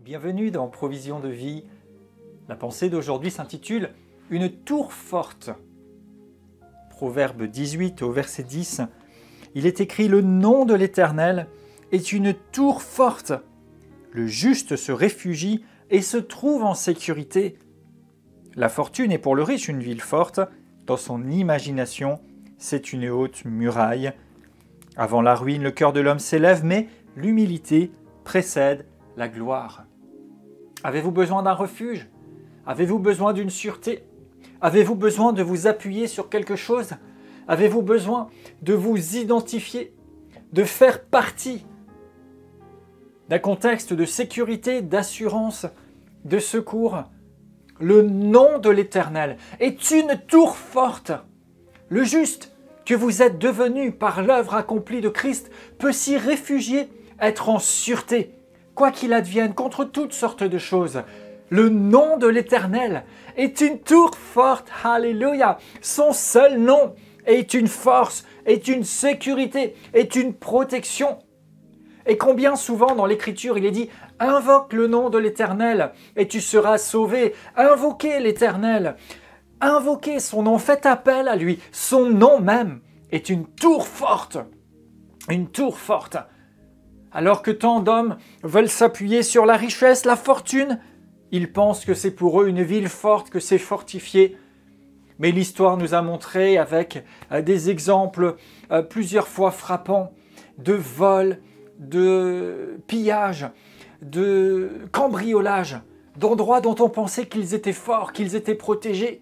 Bienvenue dans Provision de vie. La pensée d'aujourd'hui s'intitule « Une tour forte ». Proverbe 18 au verset 10, il est écrit « Le nom de l'Éternel est une tour forte. Le juste se réfugie et se trouve en sécurité. La fortune est pour le riche une ville forte. Dans son imagination, c'est une haute muraille. Avant la ruine, le cœur de l'homme s'élève, mais l'humilité précède la gloire. » Avez-vous besoin d'un refuge? Avez-vous besoin d'une sûreté? Avez-vous besoin de vous appuyer sur quelque chose? Avez-vous besoin de vous identifier, de faire partie d'un contexte de sécurité, d'assurance, de secours? Le nom de l'Éternel est une tour forte. Le juste que vous êtes devenu par l'œuvre accomplie de Christ peut s'y réfugier, être en sûreté. Quoi qu'il advienne, contre toutes sortes de choses, le nom de l'Éternel est une tour forte. Alléluia! Son seul nom est une force, est une sécurité, est une protection. Et combien souvent dans l'Écriture il est dit « Invoque le nom de l'Éternel et tu seras sauvé. » Invoquez l'Éternel, invoquez son nom, faites appel à lui. Son nom même est une tour forte. Une tour forte. Alors que tant d'hommes veulent s'appuyer sur la richesse, la fortune, ils pensent que c'est pour eux une ville forte, que c'est fortifié. Mais l'histoire nous a montré avec des exemples plusieurs fois frappants de vols, de pillages, de cambriolages, d'endroits dont on pensait qu'ils étaient forts, qu'ils étaient protégés.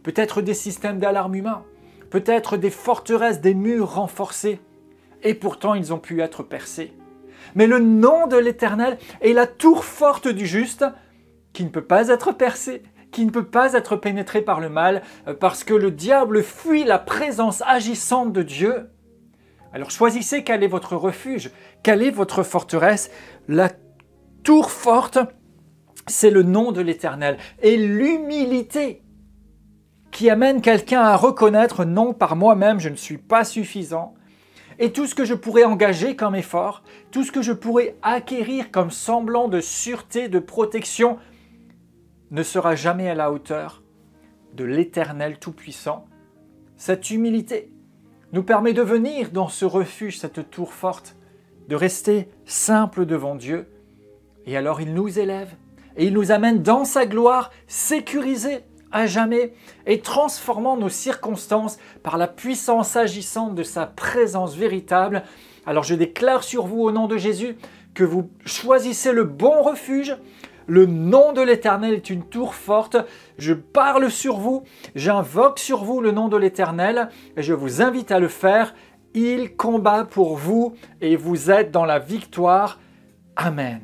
Peut-être des systèmes d'alarme humains, peut-être des forteresses, des murs renforcés. Et pourtant, ils ont pu être percés. Mais le nom de l'Éternel est la tour forte du juste qui ne peut pas être percée, qui ne peut pas être pénétrée par le mal parce que le diable fuit la présence agissante de Dieu. Alors choisissez quel est votre refuge, quelle est votre forteresse. La tour forte, c'est le nom de l'Éternel et l'humilité qui amène quelqu'un à reconnaître « Non, par moi-même, je ne suis pas suffisant ». Et tout ce que je pourrais engager comme effort, tout ce que je pourrais acquérir comme semblant de sûreté, de protection, ne sera jamais à la hauteur de l'Éternel Tout-Puissant. Cette humilité nous permet de venir dans ce refuge, cette tour forte, de rester simple devant Dieu. Et alors il nous élève et il nous amène dans sa gloire, sécurisés à jamais et transformant nos circonstances par la puissance agissante de sa présence véritable. Alors je déclare sur vous au nom de Jésus que vous choisissez le bon refuge. Le nom de l'Éternel est une tour forte. Je parle sur vous, j'invoque sur vous le nom de l'Éternel et je vous invite à le faire. Il combat pour vous et vous êtes dans la victoire. Amen.